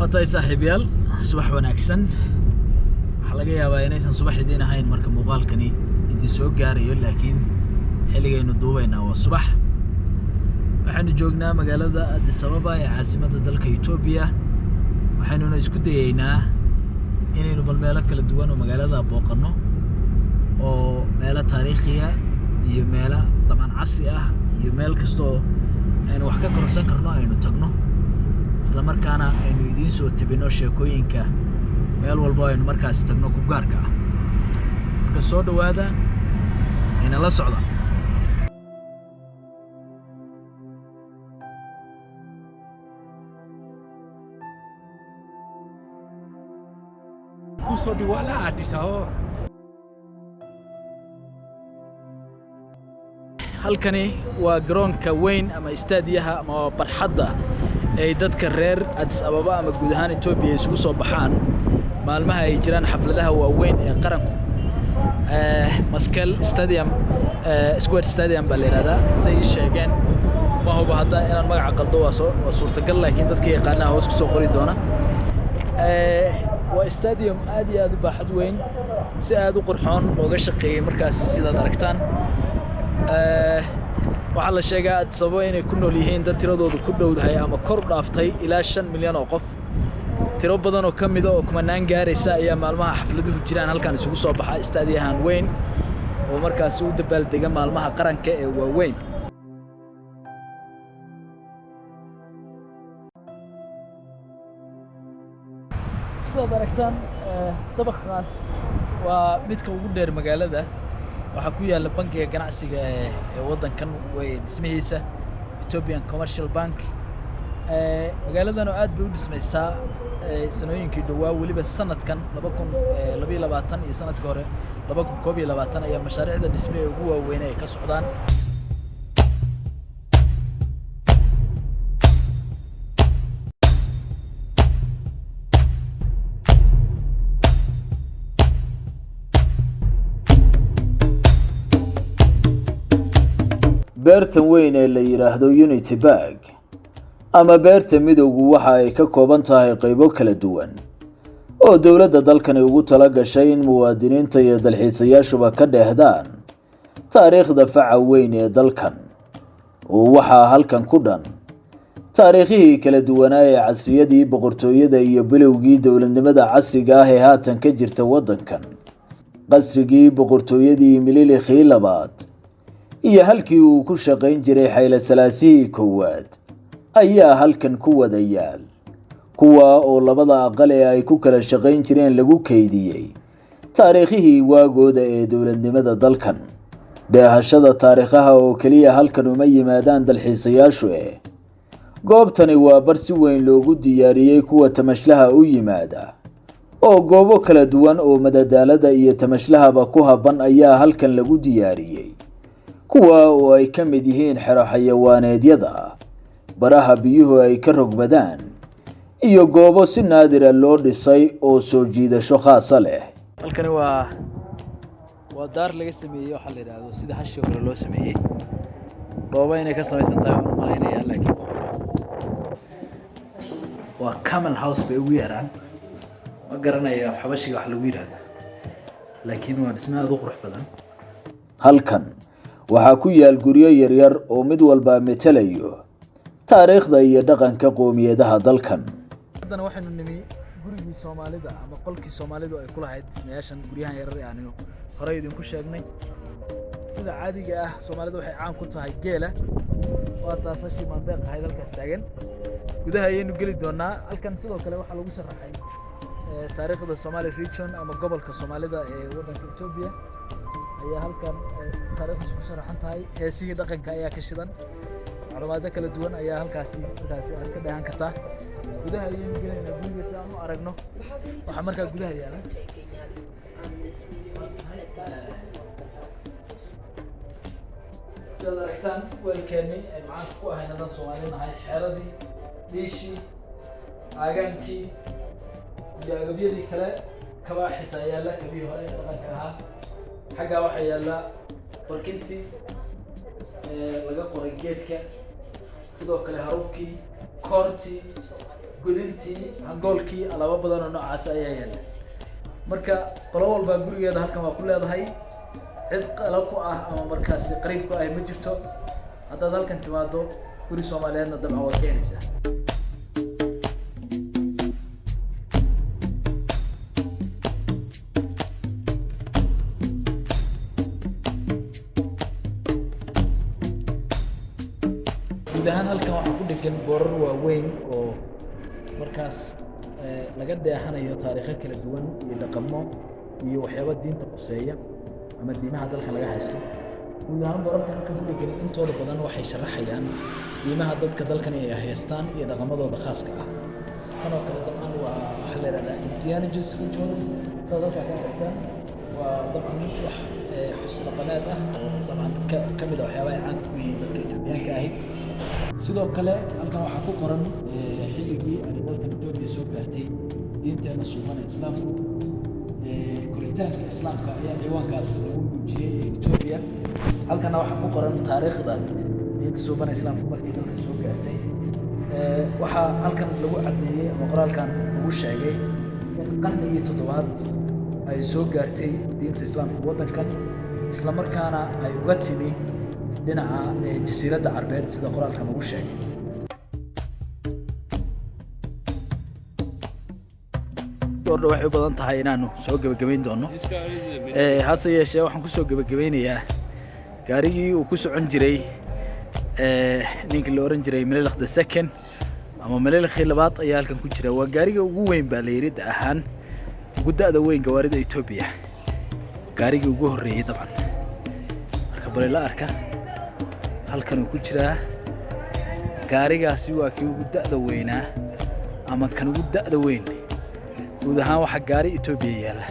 Watay saaxiibayaal subax wanaagsan waxa laga yaabaa inaysan subaxdiin ahayn marka muuqaalkani idin soo gaarayo laakiin xilligaynu duubaynaa waa subax waxaanu joognaa magaalada Addis Ababa ee caasimadda dalka Itoobiya waxaanu isku dayaynaa inaynu bal meelo kala duwan oo magaalada booqano oo meelo taariikhiya iyo meelo taban casri ah iyo meel kasto aynu wax ka korsan karno aynu tagno isla markaana aynu idin soo tabino sheekooyinka meel walba aynu markaas tagno ku gaarka ah marka soo dhawaada ina la socda kusoo dhawaada Addis Ababa halkani waa garoonka weyn ama istaadiyaha ama barxadda ay dadka reer Addis Ababa ama guud ahaan Itoobiya isugu soo baxaan maalmaha ay jiraan xafladaha waaweyn ee qaranku Maskal Stadium Square Stadium baa la yiraahdaa say sheegeen ma hubo hadda inaan magaca qaldo waa suurtagal laakiin dadka yaqaana hoos ku soo qori doona waa stadium aad iyo aad u baaxad weyn si aad u qurxoon looga shaqeeyay markaas sidaad aragtaan waxaa la sheegaa Addis Ababa inay ku nool yihiin dad tiradoodu ku dhowdahay ama kor u dhaaftay ilaa 5 milyan oo qof tiro badan oo kamid ah oo kumanaan gaaraysa ayaa maalmaha xafladuhu jiraan halkan isugu soo baxa istaadiyahan weyn oo markaas u dabaaldega maalmaha qaranka ee waaweyn sidaad aragtaan dabaqaas waa midka ugu dheer magaalada waxa ku yaala bankiga ganacsiga ee wadankan way dhismihiisa Ethiopian Commercial Bank magaaladan oo aad bay u dhismaysaa sanooyinkii dhawaa waliba sanadkan 2022 iyo sanadkii hore 2021 ayaa mashaariicda dhismaha ugu waaweyn ay ka socdaan beertan weyn ee la yiraahdo Unity Park ama beerta midowgu waxa ay ka kooban tahay qaybo kala duwan oo dawladda dalkani ugu tala gashay in muwaadiniinta iyo dalxiisayaashuba ka dheehdaan taariikhda faca weyn ee dalkan oo waxa halkan ku dhan taariikhii kala duwanaa ee casriyadii boqortooyada iyo bilowgii dawladnimada casriga ah ee haatan ka jirta wadankan qasrigii boqortooyadii Mililikii labaad iyo halkii uu ku shaqayn jiray Hayle Salaasii koowaad ayaa halkan ku wada yaal kuwa oo labada aqal ee ay ku kala shaqayn jireen lagu kaydiyay taariikhii waagooda ee dawladnimada dalkan dheehashada taariikhaha oo kaliya halkan uma yimaadaan dalxiisayaashu goobtani waa bar si weyn loogu diyaariyay kuwa tamashlaha u yimaada oo goobo kala duwan oo madadaalada iyo tamashlahaba ku haban ayaa halkan lagu diyaariyay kuwa oo ay ka mid yihiin xero xayawaaneedyada baraha biyuhu ay ka rogmadaan iyo goobo si naadir ah loo dhisay oo soo jiidasho khaas ah leh halkani waa daar laga sameeyay waxa la yiraahdo sida hashi hore loo sameeyay dhoobo inay ka samaysan tahay oo malaynaya laakiin waa camel house bay ugu yaraan ma garanayo af xabashiga wax lagu yiraahdo laakiin waa dhismo aad u qurux badan halkan waxa ku yaal guryo yar yar oo mid walba metelayo taariikhda iyo dhaqanka qoomiyadaha dalkan hadana waxaanu nimi gurigii Soomaalida ama qolkii Soomaalidu ay ku lahayd dhismayaashan guryahan yar yar aanu hore idin ku sheegnay sida caadiga ah Soomaalidu waxay caan ku tahay geela waa taasashii mandeeq ahayd halkaas taagan gudaha ayaynu geli doonaa halkan sidoo kale waxa lagu sharaxay taariikhda Somali region ama gobolka Soomaalida ee wadanka Itoobiya ayaa halkan taariikhdu ku sharaxan tahay heesihii dhaqanka ayaa ka shidan macluumaad kala duwan ayaa halkaasi aad ka dhahan kartaa gudaha ayaynu gelaynaa guriga si aan u aragno waxa markaa gudaha yaala sidaad aragtaan weelkeeni ay macaanka ku ahayn haddaan Soomaali nahay xeeradii dhiishii aagaankii iyo agabyadii kale kabaa xitaa yaala kabii hore dhaqanka ahaa xagga waxa yaala barkintii laga qoray geedka sidoo kale harubkii koortii gudintii hangoolkii alaabo badan oo noocaas ayaa yaala marka qolo walba gurigeeda halkan waa ku leedahay cid qalab ku ah ama markaasi qariib ku ah ma jirto haddaad halkan timaado guri Soomaaliyeedna dabcan waad keenaysaa gudahaan halkan waxaa ku dhegan boorar waaweyn oo markaas laga dheehanayo taariikho kala duwan iyo dhaqamo iyo waxyaabo diinta quseeya ama diimaha dalkan laga haysto guud ahaan boorarkan halkan ku dhegan intooda badan waxay sharaxayaan diimaha dadka dalkan ay haystaan iyo dhaqamadooda khaaska ah kanoo kale dabcan waa waxa la yidhahdaa indigenous rituals sida dadka ka aragtaan waa dabcan wax xus dhaqameed ah oo dabcan ka mid ah waxyaabaha ay caanka ku yihiin dadka Itoobiyaanka ahayd sidoo kale halkan waxaa ku qoran xilligii ay dalkan Itoobiya soo gaartay diinteena suuban ee islaamku koritaanka islaamka ayaa ciwaankaas lagu muujiyay Itoobiya halkan waxaa ku qoran taariikhda diinta suuban ee islaamku markii dalkan soo gaartay waxaa halkan lagu cadeeyay ama qoraalkan lagu sheegay in qarnigii 7aad ay soo gaartay diinta islaamka waddankan isla markaana ay uga timi dhinaca jasiiradda Carbeed sida qoraalkan lagu sheegay doordo waxay u badan tahay inaanu soo gabagabayn doono hase yeeshee waxaan ku soo gabagabeynayaa gaarigii uu ku socon jiray ninkii la oran jiray Menelik II ama Menelik labaad ayaa halkan ku jira waa gaariga ugu weyn baa la yiri ahaan ugu da'da weyn gawaarida Itoobiya gaarigii ugu horeeyay dabcan marka bal la arka halkan uu ku jiraa gaarigaasi waa kii ugu da'da weynaa ama kan ugu da'da weyn guud ahaan waxa gaari Itoobiya yaala